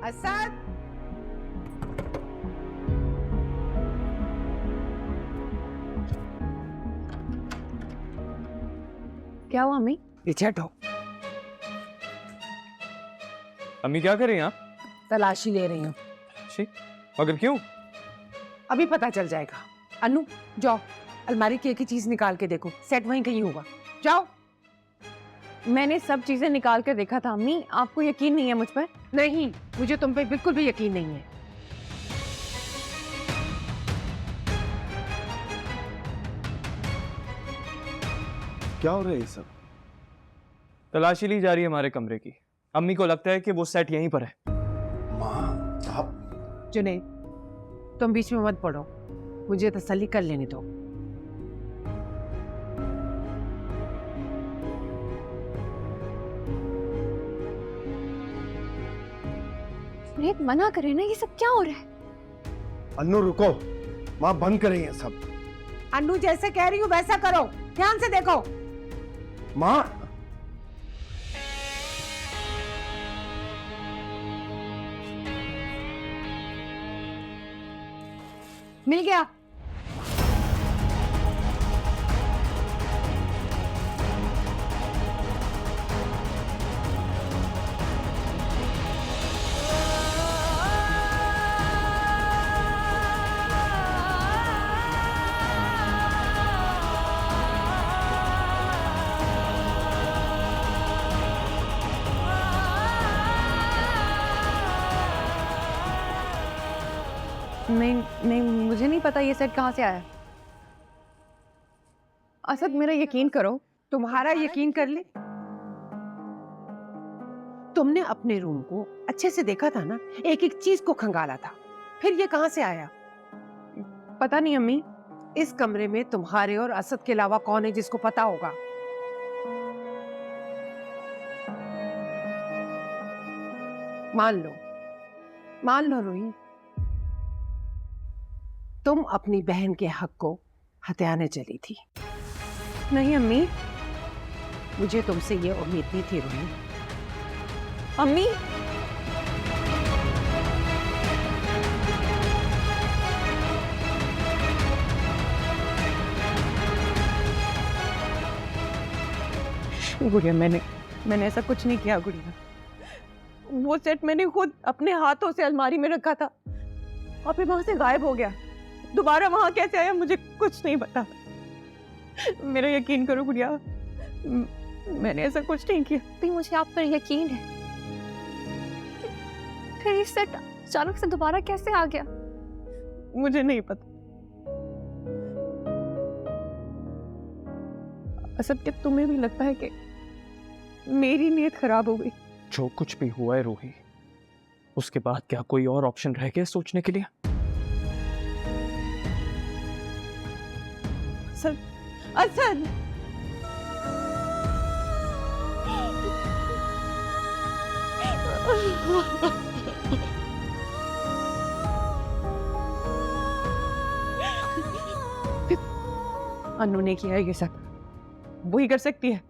असद, क्या हुआ अम्मी? पीछे हटो। अम्मी क्या कर रही हैं आप? तलाशी ले रही हूँ। शी, मगर क्यों? अभी पता चल जाएगा। अनु, जाओ अलमारी की एक ही चीज निकाल के देखो, सेट वहीं कहीं होगा। जाओ। मैंने सब चीजें निकाल कर देखा था अम्मी, आपको यकीन नहीं है मुझ पर? नहीं, मुझे तुम पे बिल्कुल भी यकीन नहीं है। क्या हो रहा है ये सब? तलाशी ली जा रही है हमारे कमरे की। अम्मी को लगता है कि वो सेट यहीं पर है। माँ, आप जुनैद, तुम बीच में मत पड़ो, मुझे तसल्ली कर लेने दो। सुनीत मना करे ना, ये सब क्या हो रहा है? अन्नू रुको, माँ बंद करें ये सब। अनु जैसे कह रही हूँ वैसा करो, ध्यान से देखो। माँ, मिल गया। नहीं, मुझे नहीं पता ये सेट कहाँ से आया। असद मेरा यकीन करो। तुम्हारा यकीन कर ले। तुमने अपने रूम को अच्छे से देखा था ना, एक एक चीज को खंगाला था, फिर ये कहां से आया? पता नहीं अम्मी। इस कमरे में तुम्हारे और असद के अलावा कौन है जिसको पता होगा? मान लो रूही, तुम अपनी बहन के हक को हत्याने चली थी। नहीं अम्मी। मुझे तुमसे ये उम्मीद नहीं थी रूही। अम्मी गुड़िया, मैंने ऐसा कुछ नहीं किया गुड़िया। वो सेट मैंने खुद अपने हाथों से अलमारी में रखा था और फिर वहां से गायब हो गया। दोबारा वहां कैसे आया मुझे कुछ नहीं पता। मेरा यकीन करो गुड़िया, मैंने ऐसा कुछ नहीं किया। भी मुझे आप पर यकीन है, फिर ये सेट अचानक से दोबारा कैसे आ गया? मुझे नहीं पता। असद, क्या तुम्हें भी लगता है कि मेरी नीयत खराब हो गई? जो कुछ भी हुआ है रूही, उसके बाद क्या कोई और ऑप्शन रह गया सोचने के लिए? असद, असद! अनु ने किया है ये सब, वो ही कर सकती है।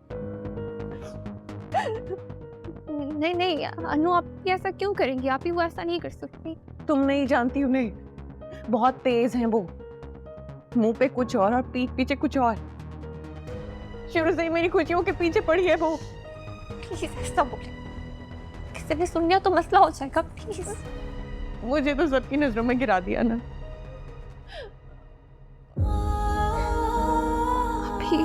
नहीं अनु, आप ये ऐसा क्यों करेंगी? आप ही वो ऐसा नहीं कर सकती। तुम नहीं जानती उन्हें, बहुत तेज हैं वो। मुंह पे कुछ और पीठ पीछे कुछ और। शुरू से ही मेरी खुशियों के पीछे पड़ी है वो। प्लीज ऐसा बोले, किसी ने सुन लिया तो मसला हो जाएगा। प्लीज। मुझे तो सबकी नजरों में गिरा दिया ना। अभी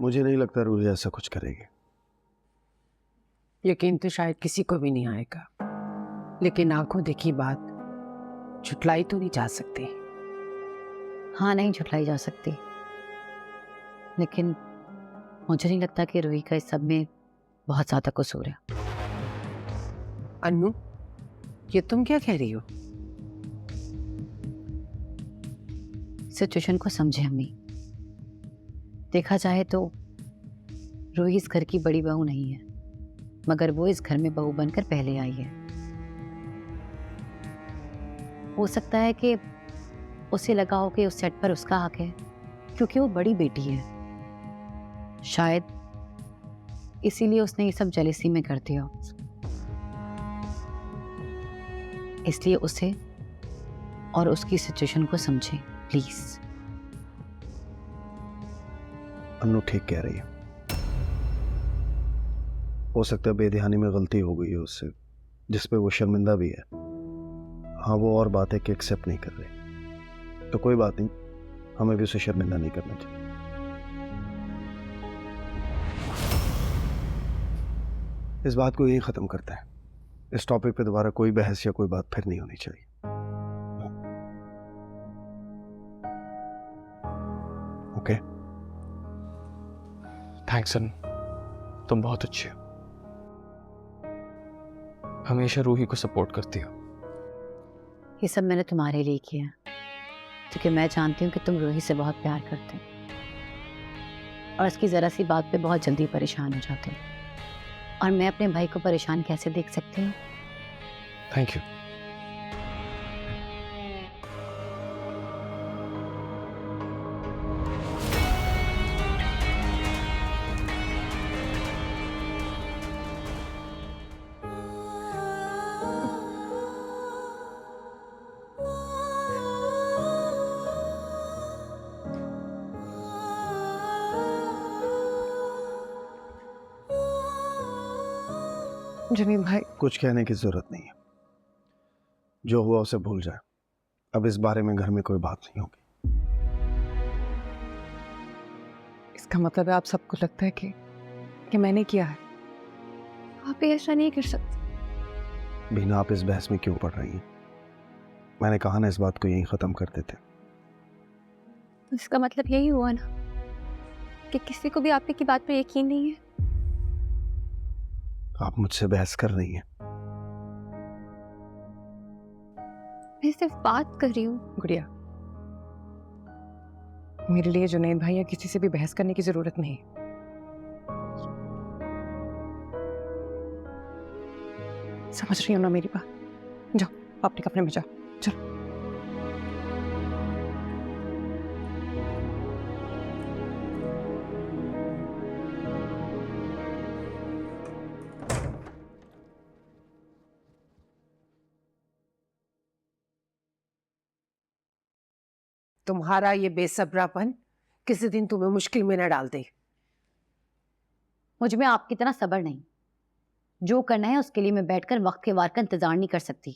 मुझे नहीं लगता रूही ऐसा कुछ करेगी। यकीन तो शायद किसी को भी नहीं आएगा, लेकिन आंखों देखी बात झुटलाई तो नहीं जा सकती। हाँ, नहीं झुटलाई जा सकती, लेकिन मुझे नहीं लगता कि रूही का इस सब में बहुत ज्यादा कसूर है। अनु, ये तुम क्या कह रही हो? सिचुएशन को समझे अम्मी। देखा जाए तो रूही इस घर की बड़ी बहू नहीं है, मगर वो इस घर में बहू बनकर पहले आई है। हो सकता है कि उसे लगा हो कि उस सेट पर उसका हक है क्योंकि वो बड़ी बेटी है, शायद इसीलिए उसने ये सब जेलसी में कर दिया। इसलिए उसे और उसकी सिचुएशन को समझे प्लीज। अन्नू ठीक कह रही है। हो सकता है बेध्यानी में गलती हो गई है उससे, जिस पे वो शर्मिंदा भी है। हाँ, वो और बात है कि एक्सेप्ट नहीं कर रही, तो कोई बात नहीं, हमें भी उसे शर्मिंदा नहीं करना चाहिए। इस बात को यही खत्म करता है। इस टॉपिक पे दोबारा कोई बहस या कोई बात फिर नहीं होनी चाहिए। ओके? थैंक्स अनु, तुम बहुत अच्छे हो, हमेशा रूही को सपोर्ट करती हो। ये सब मैंने तुम्हारे लिए किया क्योंकि मैं जानती हूँ कि तुम रूही से बहुत प्यार करते हो और इसकी जरा सी बात पे बहुत जल्दी परेशान हो जाते हो, और मैं अपने भाई को परेशान कैसे देख सकती हूँ। Thank you. जुनैद भाई, कुछ कहने की जरूरत नहीं है। जो हुआ उसे भूल जाए। अब इस बारे में घर में कोई बात नहीं होगी। इसका मतलब है आप सबको लगता है कि मैंने किया है। आप ये ऐसा नहीं कर सकते। बीना, आप इस बहस में क्यों पड़ रही हैं? मैंने कहा ना, इस बात को यहीं खत्म कर देते। तो इसका मतलब यही हुआ ना कि किसी को भी आप की बात पर यकीन नहीं है। आप मुझसे बहस कर रही हैं। मैं सिर्फ बात कर रही हूँ। गुड़िया, मेरे लिए जुनैद भाई या किसी से भी बहस करने की जरूरत नहीं। समझ रही हो ना मेरी बात? जाओ अपने कमरे में जाओ, चलो। तुम्हारा ये बेसब्रापन किसी दिन तुम्हें मुश्किल में न डाल दे। मुझ में आपकी तरह सब्र नहीं। जो करना है उसके लिए मैं बैठकर वक्त के वार का इंतजार नहीं कर सकती,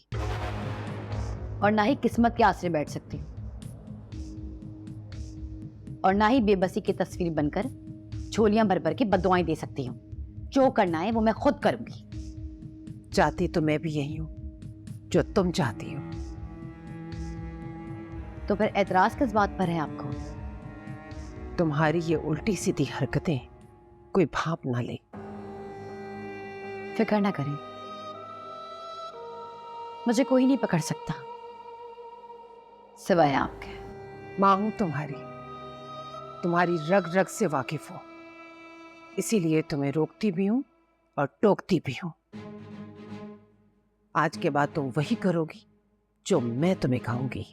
और ना ही किस्मत के आसरे बैठ सकती, और ना ही बेबसी की तस्वीर बनकर झोलियां भर भर के बददुआएं दे सकती हूँ। जो करना है वो मैं खुद करूंगी। चाहती तो मैं भी यही हूं जो तुम चाहती हो। तो फिर एतराज किस बात पर है आपको? तुम्हारी ये उल्टी सीधी हरकतें कोई भाप ना ले। फिक्र ना करें, मुझे कोई नहीं पकड़ सकता सिवाय आपके। मां हूं तुम्हारी, तुम्हारी रग रग से वाकिफ हूं, इसीलिए तुम्हें रोकती भी हूं और टोकती भी हूं। आज के बाद तुम वही करोगी जो मैं तुम्हें कहूंगी।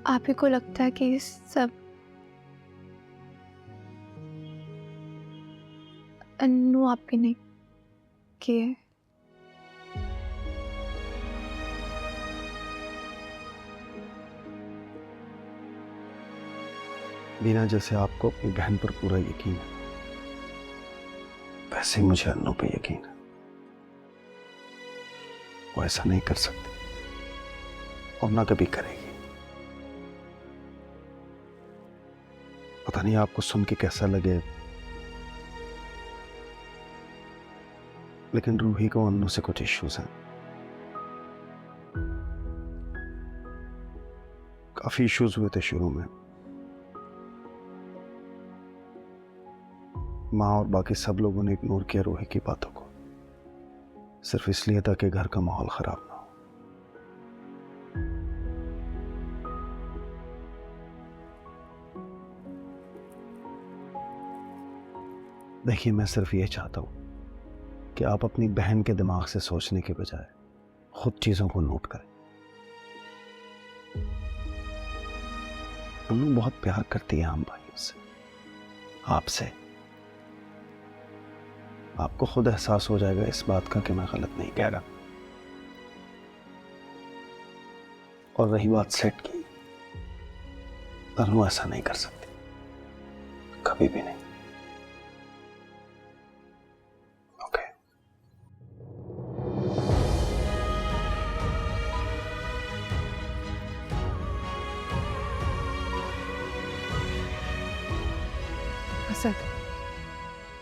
आप ही को लगता है कि ये सब अन्नू आपके नहीं किए? बीना, जैसे आपको अपनी बहन पर पूरा यकीन है, वैसे ही मुझे अन्नू पे यकीन है। वो ऐसा नहीं कर सकती और ना कभी करेगी। पता नहीं आपको सुन के कैसा लगे, लेकिन रूही को अन्नू से कुछ इश्यूज हैं। काफी इश्यूज हुए थे शुरू में। माँ और बाकी सब लोगों ने इग्नोर किया रूही की बातों को, सिर्फ इसलिए ताकि घर का माहौल खराब ना हो। देखिए, मैं सिर्फ ये चाहता हूं कि आप अपनी बहन के दिमाग से सोचने के बजाय खुद चीजों को नोट करें। अन्नू बहुत प्यार करती है हम भाइयों से, आपसे। आपको खुद एहसास हो जाएगा इस बात का कि मैं गलत नहीं कह रहा। और रही बात सेट की, अन्नू ऐसा नहीं कर सकती, कभी भी नहीं। ओके। असद,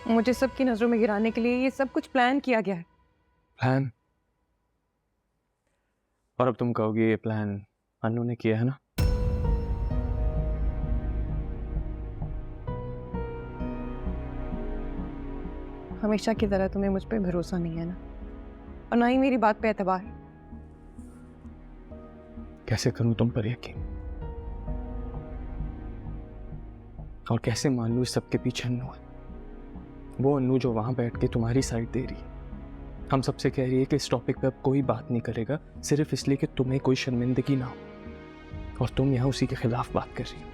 मुझे सबकी नजरों में गिराने के लिए ये सब कुछ प्लान किया गया है। प्लान? और अब तुम कहोगे ये प्लान अन्नू ने किया है ना? हमेशा की तरह तुम्हें मुझ पे भरोसा नहीं है ना, और ना ही मेरी बात पे एतबार। कैसे करूं तुम पर यकीन, और कैसे मान लूं इस सबके पीछे अन्नू है? वो अन्नू जो वहां बैठ के तुम्हारी साइड दे रही है, हम सबसे कह रही है कि इस टॉपिक पे अब कोई बात नहीं करेगा, सिर्फ इसलिए कि तुम्हें कोई शर्मिंदगी ना हो, और तुम यहां उसी के खिलाफ बात कर रही हो।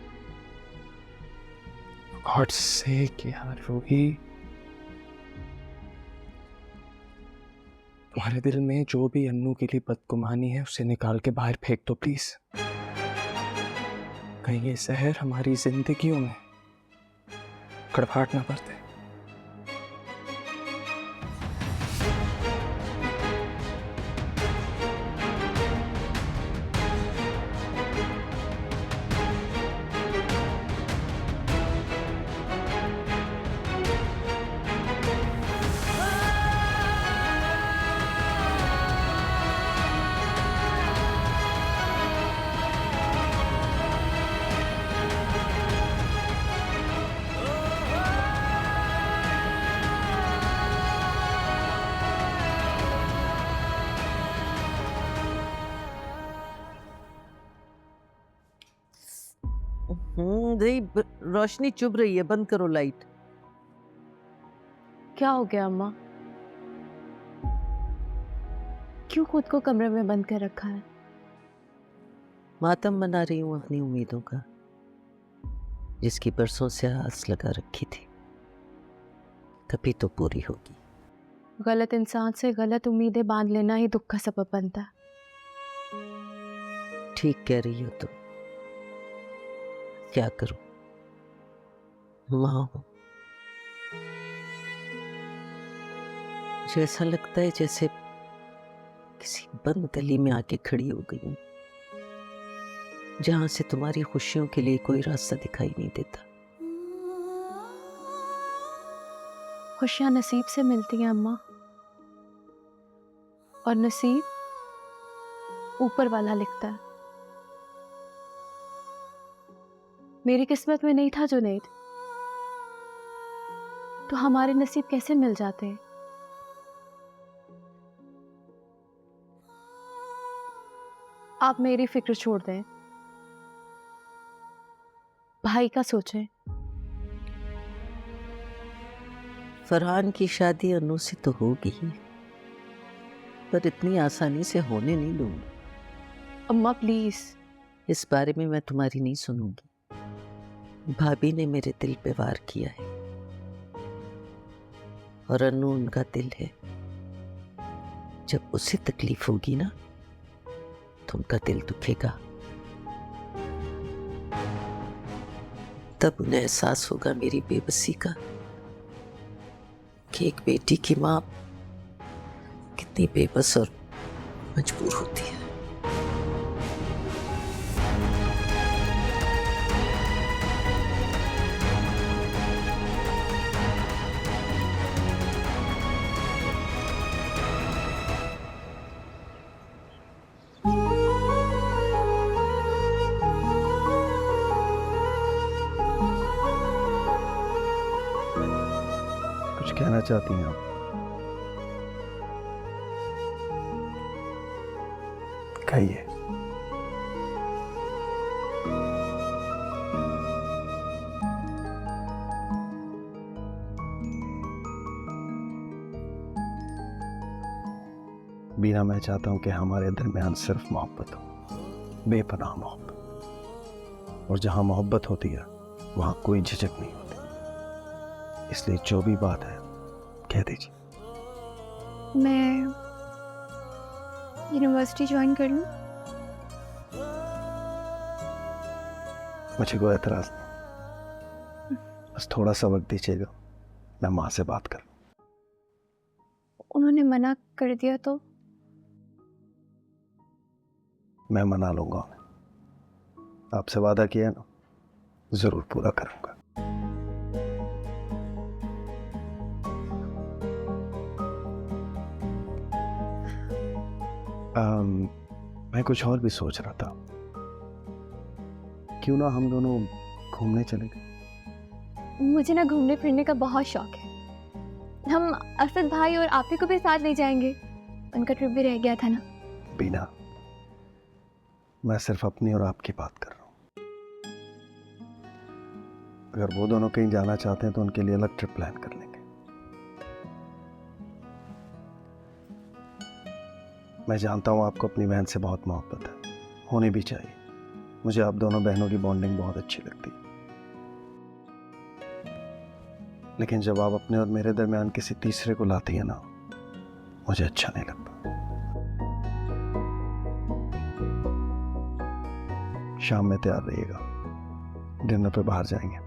गॉड सेक यार रूही, तुम्हारे दिल में जो भी अन्नू के लिए बदगुमानी है उसे निकाल के बाहर फेंक दो प्लीज। कहीं ये जहर हमारी जिंदगियों में कड़वाहट ना पड़ते। रोशनी चुभ रही है, बंद करो लाइट। क्या हो गया अम्मा? क्यों खुद को कमरे में बंद कर रखा है? मातम मना रही हूँ अपनी उम्मीदों का, जिसकी बरसों से आस लगा रखी थी, कभी तो पूरी होगी। गलत इंसान से गलत उम्मीदें बांध लेना ही दुख का सबब बनता है। ठीक कह रही हो तुम, क्या करूं, माँ हूं। मुझे ऐसा लगता है जैसे किसी बंद गली में आके खड़ी हो गई हूं, जहां से तुम्हारी खुशियों के लिए कोई रास्ता दिखाई नहीं देता। खुशियां नसीब से मिलती हैं अम्मा, और नसीब ऊपर वाला लिखता है। मेरी किस्मत में नहीं था जुनैद, तो हमारे नसीब कैसे मिल जाते हैं? आप मेरी फिक्र छोड़ दें, भाई का सोचें। फरहान की शादी अनु से तो होगी ही, पर इतनी आसानी से होने नहीं दूंगी। अम्मा प्लीज। इस बारे में मैं तुम्हारी नहीं सुनूंगी। भाभी ने मेरे दिल पे वार किया है, और अनु उनका दिल है। जब उसे तकलीफ होगी ना, तो उनका दिल दुखेगा। तब उन्हें एहसास होगा मेरी बेबसी का, कि एक बेटी की माँ कितनी बेबस और मजबूर होती है। कुछ कहना चाहती हैं आप? कहिए। बीना, मैं चाहता हूं कि हमारे दरमियान सिर्फ मोहब्बत हो, बेपनाह मोहब्बत। और जहां मोहब्बत होती है वहां कोई झिझक नहीं होती। इसलिए जो भी बात है कह दीजिए। मैं यूनिवर्सिटी ज्वाइन कर लूं? मुझे कोई एतराज नहीं, बस थोड़ा सा वक्त दीजिएगा, मैं माँ से बात कर। उन्होंने मना कर दिया तो? मैं मना लूंगा उन्हें। आपसे वादा किया है ना, जरूर पूरा करूंगा। मैं कुछ और भी सोच रहा था, क्यों ना हम दोनों घूमने चले गए। मुझे ना घूमने फिरने का बहुत शौक है। हम असद भाई और आपी को भी साथ ले जाएंगे, उनका ट्रिप भी रह गया था ना। बीना, मैं सिर्फ अपनी और आपकी बात कर रहा हूं। अगर वो दोनों कहीं जाना चाहते हैं तो उनके लिए अलग ट्रिप प्लान कर लेंगे। मैं जानता हूं आपको अपनी बहन से बहुत मोहब्बत है, होनी भी चाहिए। मुझे आप दोनों बहनों की बॉन्डिंग बहुत अच्छी लगती है, लेकिन जब आप अपने और मेरे दरमियान किसी तीसरे को लाती है ना, मुझे अच्छा नहीं लगता। शाम में तैयार रहिएगा, डिनर पे बाहर जाएंगे,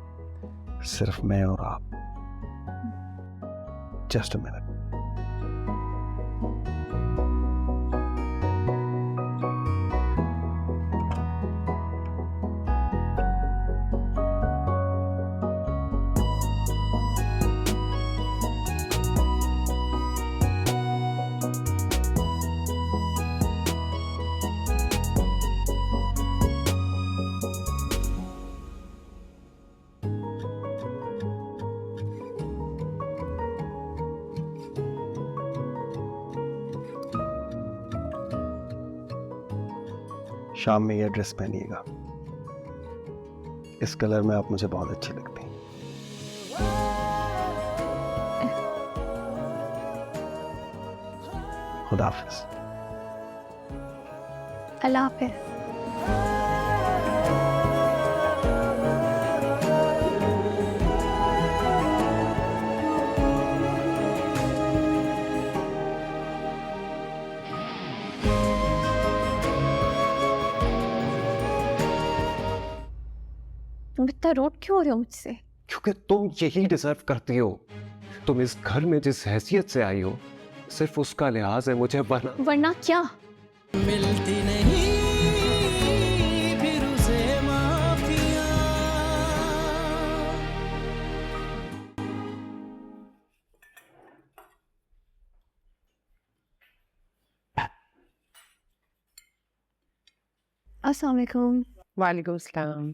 सिर्फ मैं और आप। Just a minute. शाम में यह ड्रेस पहनिएगा, इस कलर में आप मुझे बहुत अच्छी लगती हैं। खुदा हाफिज। अल्लाह हाफिज। तुम इतना रूड क्यों हो रहे हो मुझसे? क्योंकि तुम यही डिजर्व करती हो। तुम इस घर में जिस हैसियत से आई हो, सिर्फ उसका लिहाज है मुझे, वरना क्या? मिलती नहीं फिर उसे माफिया। अस्सलाम वालेकुम। वालेकुम सलाम।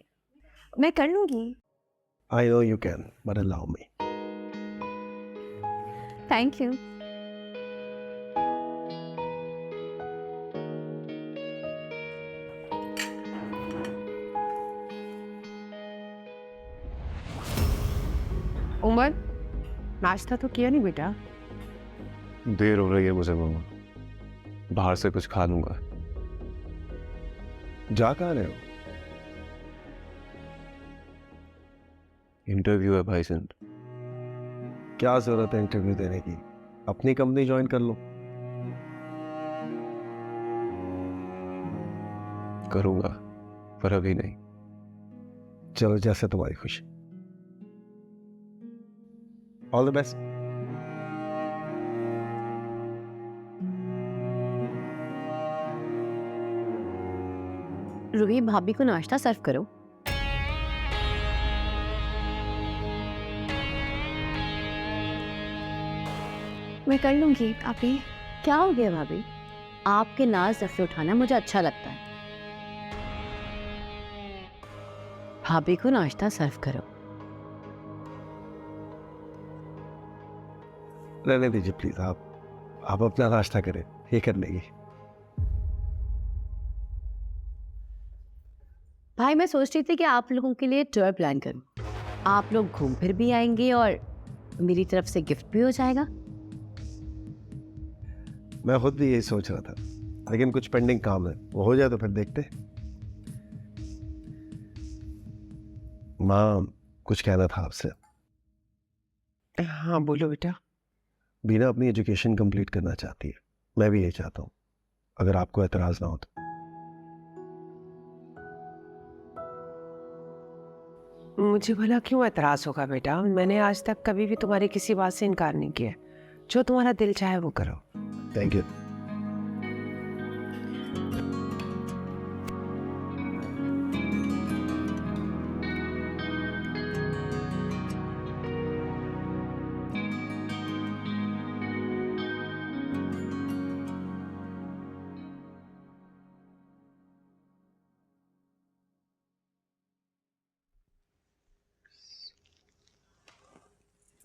मैं कर लूंगी। I know you can, but allow me. Thank you. Umar, नाश्ता तो किया नहीं बेटा? देर हो रही है मुझे मम्मा, बाहर से कुछ खा लूंगा। जा कहाँ रहे हो? इंटरव्यू है भाईजान। क्या जरूरत है इंटरव्यू देने की, अपनी कंपनी ज्वाइन कर लो। करूंगा, पर अभी नहीं। चलो, जैसे तुम्हारी खुशी। All the best. रूही, भाभी को नाश्ता सर्व करो। मैं कर लूंगी भाभी। क्या हो गया भाभी? आपके नाज रफे उठाना मुझे अच्छा लगता है। भाभी को नाश्ता सर्व करो। रहने दीजिए प्लीज, आप अपना नाश्ता करें, ये कर लेगी। भाई, मैं सोच रही थी कि आप लोगों के लिए टूर प्लान करूं। आप लोग घूम फिर भी आएंगे और मेरी तरफ से गिफ्ट भी हो जाएगा। मैं खुद भी यही सोच रहा था, लेकिन कुछ पेंडिंग काम है, वो हो जाए तो फिर देखते। माँ, कुछ कहना था आपसे। हाँ बोलो बेटा। बीना अपनी एजुकेशन कंप्लीट करना चाहती है, मैं भी यही चाहता हूँ, अगर आपको एतराज ना हो तो। मुझे भला क्यों एतराज होगा बेटा? मैंने आज तक कभी भी तुम्हारी किसी बात से इनकार नहीं किया। जो तुम्हारा दिल चाहे वो करो। Thank you.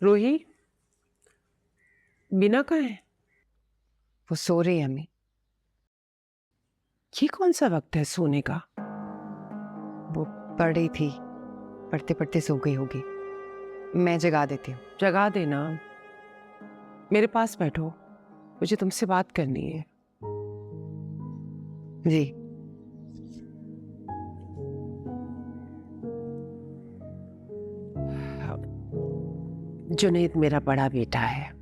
रूही, बीना कहाँ है? वो सो रही है अम्मी। ये कौन सा वक्त है सोने का? वो पढ़ रही थी, पढ़ते पढ़ते सो गई होगी। मैं जगा देती हूँ। जगा देना। मेरे पास बैठो, मुझे तुमसे बात करनी है। जी। जुनैद मेरा बड़ा बेटा है।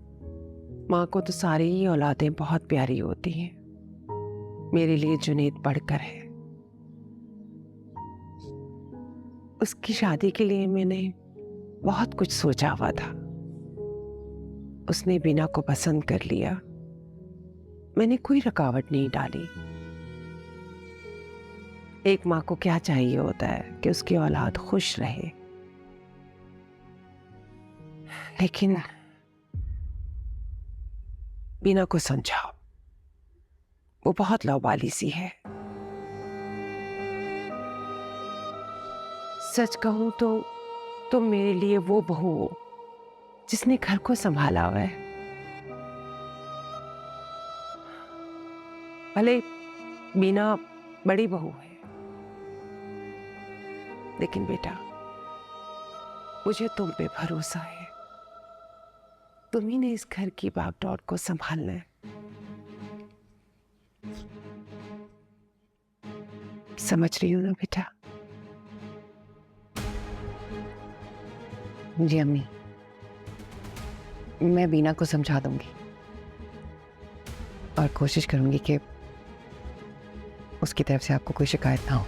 माँ को तो सारी ही औलादें बहुत प्यारी होती हैं। मेरे लिए जुनैद बढ़कर है। उसकी शादी के लिए मैंने बहुत कुछ सोचा हुआ था। उसने बीना को पसंद कर लिया। मैंने कोई रुकावट नहीं डाली। एक माँ को क्या चाहिए होता है कि उसकी औलाद खुश रहे। लेकिन बीना को समझाओ, वो बहुत लौबाली सी है। सच कहूं तो तुम मेरे लिए वो बहू हो जिसने घर को संभाला हुआ है। भले बीना बड़ी बहू है, लेकिन बेटा मुझे तुम पे भरोसा है। तुम ही ने इस घर की बागडोर को संभालना है। समझ रही हो ना बेटा? जी अम्मी, मैं बीना को समझा दूंगी और कोशिश करूंगी कि उसकी तरफ से आपको कोई शिकायत ना हो।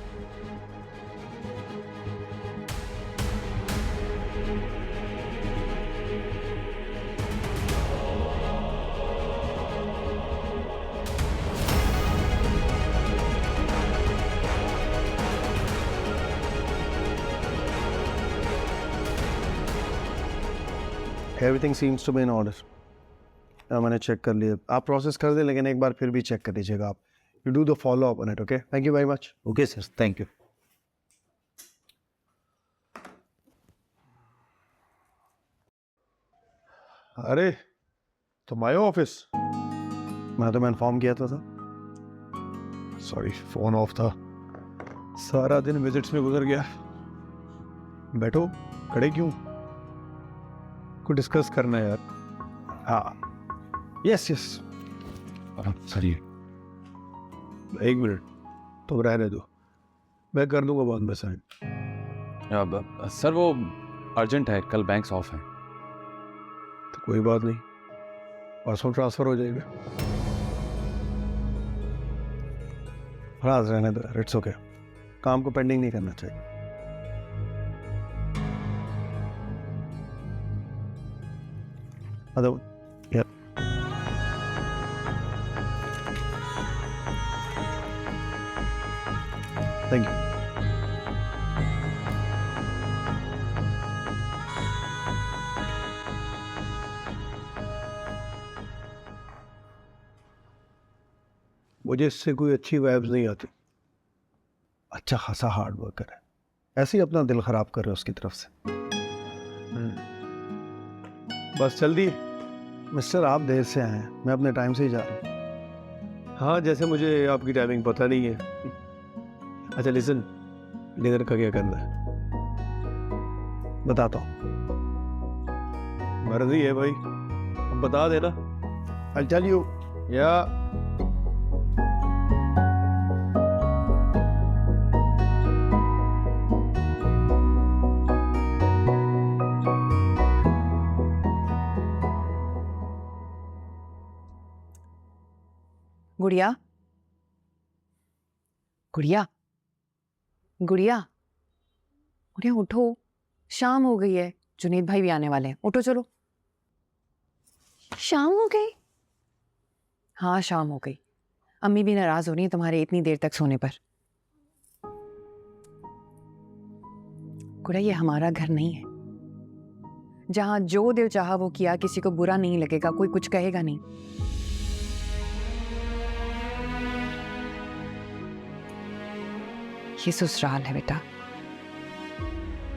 Everything seems to be in order. मैंने चेक कर लिया, आप प्रोसेस कर दें, लेकिन एक बार फिर भी चेक कर लीजिएगा आप। You do the follow up on it, okay? Thank you very much. Okay sir, thank you. अरे तुम आए हो ऑफिस? मैं तुम्हें इन्फॉर्म किया था। सॉरी, फोन ऑफ था। सारा दिन विजिट्स में गुजर गया। बैठो, खड़े क्यों? कुछ डिस्कस करना है यार। हाँ, यस यस। सॉरी, एक मिनट, तुम रहने दो, मैं कर दूंगा बाद में साइन। सर वो अर्जेंट है, कल बैंक्स ऑफ है। तो कोई बात नहीं, परसों ट्रांसफर हो जाएगा। फराज रहने दो, इट्स ओके। काम को पेंडिंग नहीं करना चाहिए। अदर या थैंक यू। मुझे इससे कोई अच्छी वाइब्स नहीं आती। अच्छा खासा हार्ड वर्कर है, ऐसे ही अपना दिल खराब कर रहे हो उसकी तरफ से। बस जल्दी। मिस्टर आप देर से आए हैं, मैं अपने टाइम से ही जा रहा हूँ। हाँ, जैसे मुझे आपकी टाइमिंग पता नहीं है। अच्छा लिसन, डिनर का क्या करना है बताता हूँ। मर्जी है भाई, अब बता देना। I'll tell you। या गुड़िया, गुड़िया, गुड़िया, गुड़िया उठो, शाम हो गई है, जुनेद भाई भी आने वाले हैं, उठो चलो। शाम हो गई? हाँ शाम हो गई, अम्मी भी नाराज हो रही है तुम्हारे इतनी देर तक सोने पर। गुड़िया ये हमारा घर नहीं है, जहां जो दिल चाहा वो किया, किसी को बुरा नहीं लगेगा, कोई कुछ कहेगा नहीं। ये ससुराल है बेटा,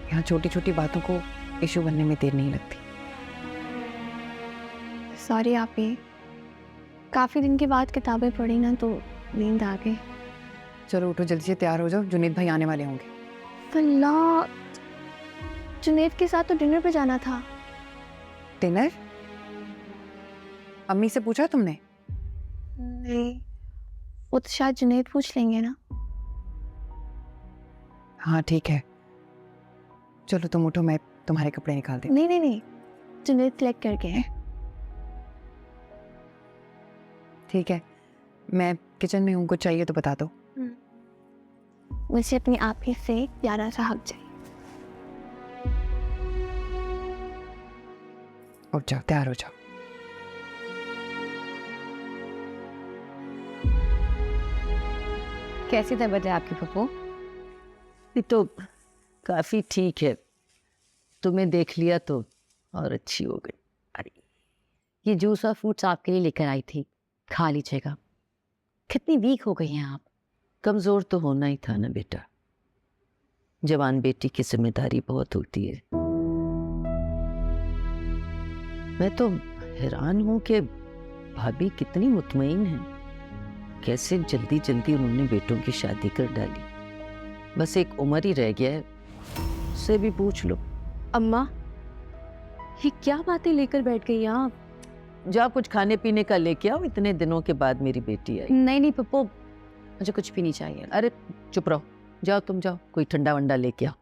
यहाँ छोटी छोटी बातों को इशू बनने में देर नहीं लगती। सॉरी आप ही, काफ़ी दिन के बाद किताबें पढ़ी ना तो नींद आ गई। चलो उठो जल्दी से, तैयार हो जाओ, जुनेद भाई आने वाले होंगे। अल्लाह, जुनेद के साथ तो डिनर पे जाना था। डिनर? अम्मी से पूछा तुमने? नहीं, वो तो शायद जुनेद पूछ लेंगे ना। हाँ ठीक है, चलो तुम उठो, मैं तुम्हारे कपड़े निकाल देती। नहीं नहीं नहीं, जुनेद कलेक्ट करके है। ठीक है, मैं किचन में हूँ, कुछ चाहिए तो बता दो। मुझे अपनी आप ही से प्यारा सा हक चाहिए। उठ जाओ, तैयार हो जाओ। कैसी तबीयत है आपकी पप्पू? ये तो काफी ठीक है, तुम्हें देख लिया तो और अच्छी हो गई। अरे ये जूस और फ्रूट्स आपके लिए लेकर आई थी, खा लीजिएगा। कितनी वीक हो गई हैं आप। कमजोर तो होना ही था ना बेटा, जवान बेटी की जिम्मेदारी बहुत होती है। मैं तो हैरान हूं कि भाभी कितनी मुतमईन है, कैसे जल्दी जल्दी उन्होंने बेटों की शादी कर डाली। बस एक उम्र ही रह गया है, उससे भी पूछ लो। अम्मा, ये क्या बातें लेकर बैठ गई आप? जा कुछ खाने पीने का लेके आओ, इतने दिनों के बाद मेरी बेटी आई। नहीं नहीं पप्पू, मुझे कुछ भी नहीं चाहिए। अरे चुप रहो, जाओ तुम जाओ, कोई ठंडा वंडा लेके आओ।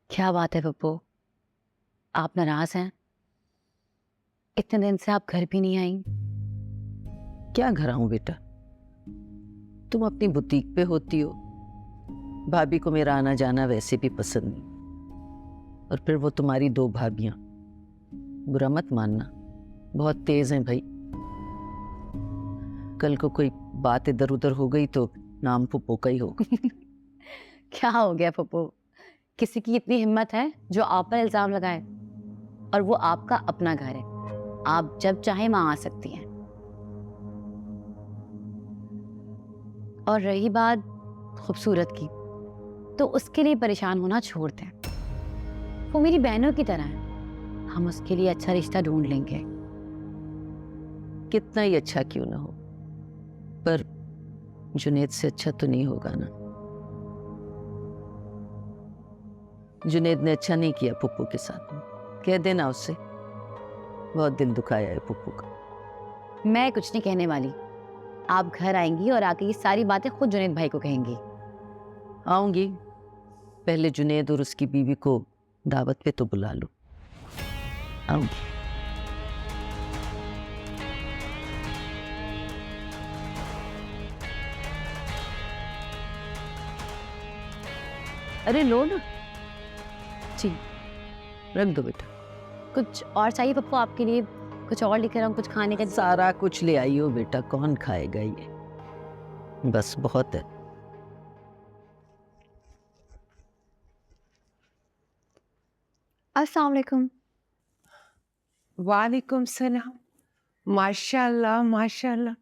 क्या बात है पप्पू, आप नाराज हैं? इतने दिन से आप घर भी नहीं आई। क्या घर आऊं बेटा, तुम अपनी बुटीक पे होती हो, भाभी को मेरा आना जाना वैसे भी पसंद नहीं, और फिर वो तुम्हारी दो भाभियां, बुरा मत मानना, बहुत तेज हैं भाई। कल को कोई बात इधर उधर हो गई तो नाम पुप्पो का ही होगा। क्या हो गया पप्पू, किसी की इतनी हिम्मत है जो आप पर इल्जाम लगाए? और वो आपका अपना घर है, आप जब चाहे वहां आ सकती हैं। और रही बात खूबसूरत की, तो उसके लिए परेशान होना छोड़ दें। वो मेरी बहनों की तरह है, हम उसके लिए अच्छा रिश्ता ढूंढ लेंगे। कितना ही अच्छा क्यों ना हो, पर जुनेद से अच्छा तो नहीं होगा ना। जुनेद ने अच्छा नहीं किया पुप्पू के साथ, कह देना उससे, बहुत दिल दुखाया है पुप्पू का। मैं कुछ नहीं कहने वाली, आप घर आएंगी और आके ये सारी बातें खुद जुनेद भाई को कहेंगी। आऊंगी, पहले जुनेद और उसकी बीवी को दावत पे तो बुला लो। आऊंगी। अरे लो ना, रख दो बेटा। कुछ और चाहिए पप्पू आपके लिए? कुछ और लेकर आऊं, कुछ खाने का? सारा कुछ ले आई हो बेटा, कौन खाएगा ये? बस बहुत है। अस्सलाम वालेकुम। वालेकुम सलाम। माशाल्लाह माशाल्लाह,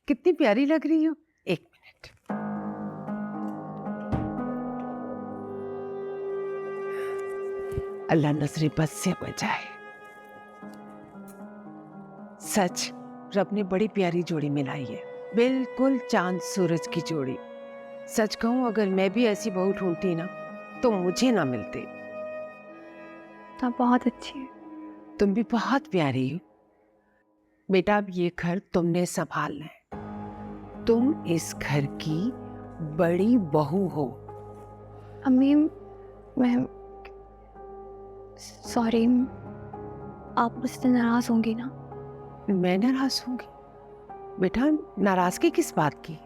कितनी प्यारी लग रही हो। एक मिनट। अल्लाह नजरे बद से बचाए। सच, रब ने बड़ी प्यारी जोड़ी मिलाई है, बिल्कुल चांद सूरज की जोड़ी। सच कहूं, अगर मैं भी ऐसी बहू ढूंढती ना तो मुझे ना मिलते। तो आप बहुत अच्छी है। तुम भी बहुत प्यारी हो। बेटा, अब ये घर तुमने संभालना है। तुम इस घर की बड़ी बहू हो। अम्मी, मैं सॉरी, आप मुझसे नाराज होंगी ना? मैं नाराज होंगी? बेटा, नाराजगी किस बात की?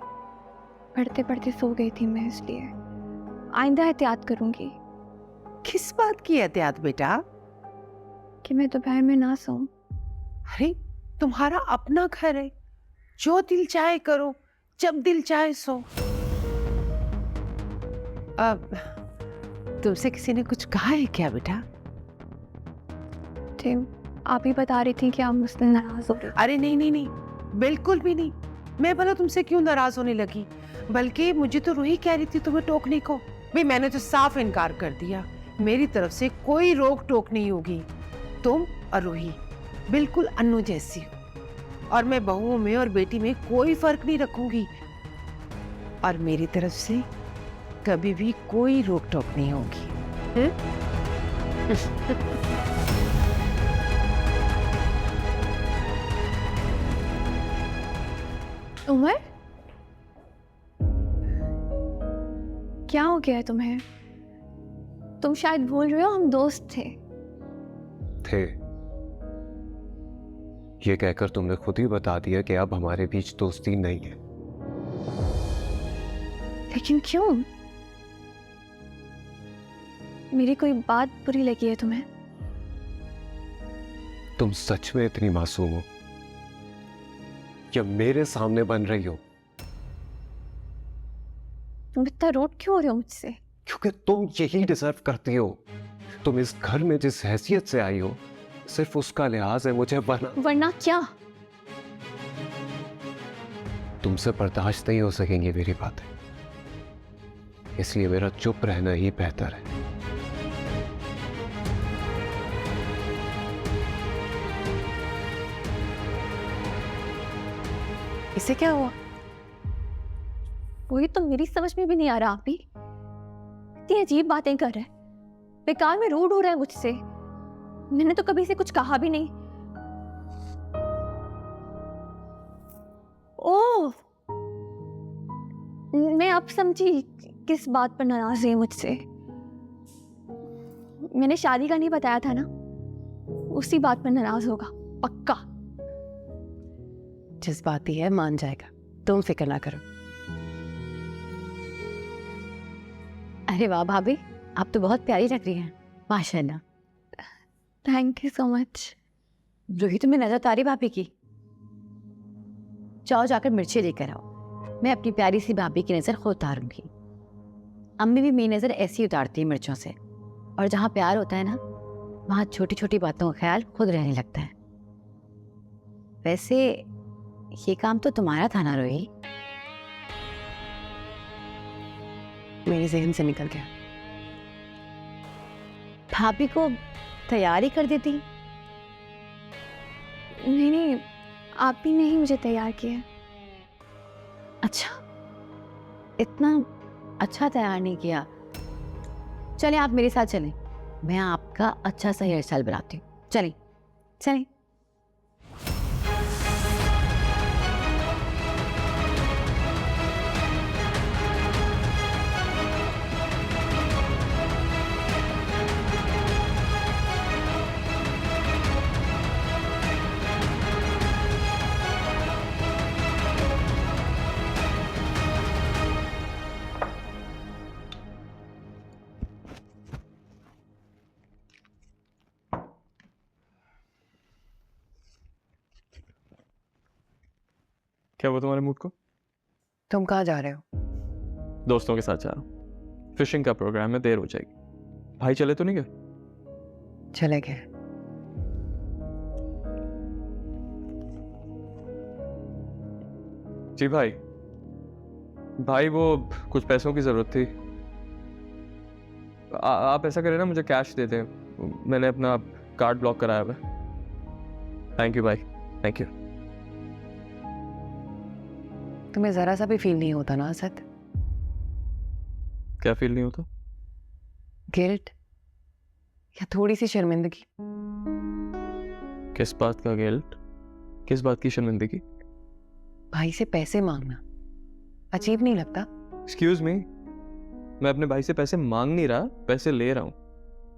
पढ़ते पढ़ते सो गई थी मैं, इसलिए आइंदा एहतियात करूंगी किस बात की एहतियात बेटा? कि मैं दोपहर में ना सोऊं। अरे, तुम्हारा अपना घर है, जो दिल चाहे करो, जब दिल चाहे सो। अब तुमसे किसी ने कुछ कहा है क्या बेटा? थे, आप ही बता रही थी कि आप मुझसे नाराज हो रही। अरे नहीं नहीं नहीं, बिल्कुल भी नहीं। मैं भला तुमसे क्यों नाराज होने लगी? बल्कि मुझे तो रूही कह रही थी तुम्हें टोकने को। भाई, मैंने तो साफ इनकार कर दिया। मेरी तरफ से कोई रोक टोक नहीं होगी। तुम और रूही बिल्कुल अन्नू जैसी हो, और मैं बहुओं में और बेटी में कोई फर्क नहीं रखूंगी। और मेरी तरफ से कभी भी कोई रोक टोक नहीं होगी। उमर, क्या हो गया है तुम्हें? तुम शायद भूल रहे हो, हम दोस्त थे। ये कहकर तुमने खुद ही बता दिया कि अब हमारे बीच दोस्ती नहीं है। लेकिन क्यों? मेरी कोई बात बुरी लगी है तुम्हें? तुम सच में इतनी मासूम हो या मेरे सामने बन रही हो? तुम इतना रूठ क्यों हो रहे हो मुझसे? क्योंकि तुम यही डिजर्व करती हो। तुम इस घर में जिस हैसियत से आई हो, सिर्फ उसका लिहाज है मुझे, वरना क्या? तुमसे बर्दाश्त नहीं हो सकेंगी मेरी बातें, इसलिए मेरा चुप रहना ही बेहतर है। इसे क्या हुआ? वही तो मेरी समझ में भी नहीं आ रहा। आप भी इतनी अजीब बातें कर रहे हैं, बेकार में रूड हो रहा है मुझसे। मैंने तो कभी से कुछ कहा भी नहीं। ओह, मैं अब समझी किस बात पर नाराज है मुझसे। मैंने शादी का नहीं बताया था ना, उसी बात पर नाराज होगा पक्का। जज्बाती है, मान जाएगा, तुम फिक्र ना करो। अरे वाह भाभी, आप तो बहुत प्यारी लग रही हैं, माशाल्लाह। Thank you so much. Roohi तुम्हें नजर तारी भाभी की। जाओ जाकर मिर्ची लेकर आओ, मैं अपनी प्यारी सी भाभी की नज़र खुद उतारूंगी। अम्मी भी मेरी नज़र ऐसी उतारती है मिर्चों से, और जहाँ प्यार होता है ना, वहाँ छोटी छोटी बातों का ख्याल खुद रहने लगता है। वैसे ये काम तो तुम्हारा था ना रूही? मेरे जहन से निकल गया। भाभी को तैयारी कर देती। नहीं नहीं, आप ही ने ही मुझे तैयार किया। अच्छा, इतना अच्छा तैयार नहीं किया। चलें, आप मेरे साथ चलें, मैं आपका अच्छा सा हेयर स्टाइल बनाती हूँ। चलें चलें। क्या वो तुम्हारे मूड को? तुम कहाँ जा रहे हो? दोस्तों के साथ जा रहा हूँ, फिशिंग का प्रोग्राम है, देर हो जाएगी। भाई चले तो नहीं गए? चले गए। जी भाई, वो कुछ पैसों की जरूरत थी। आप ऐसा करें ना, मुझे कैश दे दें, मैंने अपना कार्ड ब्लॉक कराया हुआ है। थैंक यू भाई, थैंक यू। तुम्हें जरा सा भी फील नहीं होता ना असद? क्या फील नहीं होता? गिल्ट या थोड़ी सी शर्मिंदगी? किस बात का गिल्ट? किस बात की शर्मिंदगी? भाई से पैसे मांगना अजीब नहीं लगता? एक्सक्यूज मी, मैं अपने भाई से पैसे मांग नहीं रहा, पैसे ले रहा हूं।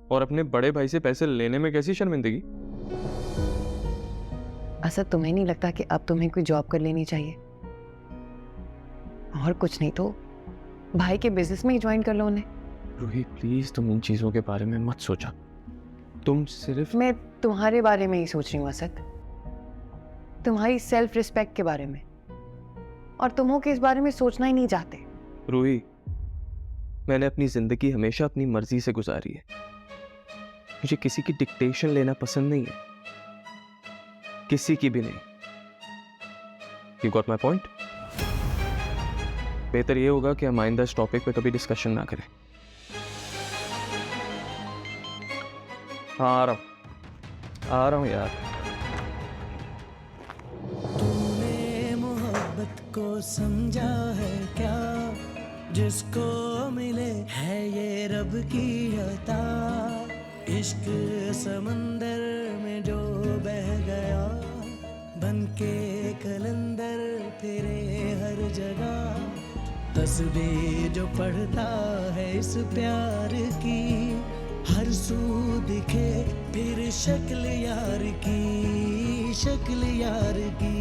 और अपने बड़े भाई से पैसे लेने में कैसी शर्मिंदगी? असद, तुम्हें नहीं लगता कि अब तुम्हें कोई जॉब कर लेनी चाहिए? और कुछ नहीं तो भाई के बिजनेस में ही ज्वाइन कर लो उन्हें। रूही प्लीज, तुम इन चीजों के बारे में मत सोचा। तुम सिर्फ मैं तुम्हारे बारे में ही सोच रही हूँ असद, तुम्हारी सेल्फ रिस्पेक्ट के बारे में, और तुम हो कि इस बारे में सोचना ही नहीं चाहते। रूही, मैंने अपनी जिंदगी हमेशा अपनी मर्जी से गुजारी है। मुझे किसी की डिक्टेशन लेना पसंद नहीं है, किसी की भी नहीं। You got my point? बेहतर ये होगा कि हम आइंदा इस टॉपिक पे कभी डिस्कशन ना करें। हाँ, आ रहा हूँ यार। तूने मोहब्बत को समझा है क्या? जिसको मिले है ये रब की अता। इश्क समंदर में जो बह गया, बन के कलंदर फिरे हर जगह। तस्बीह जो पढ़ता है इस प्यार की, हर सू दिखे फिर शक्ल यार की, शक्ल यार की।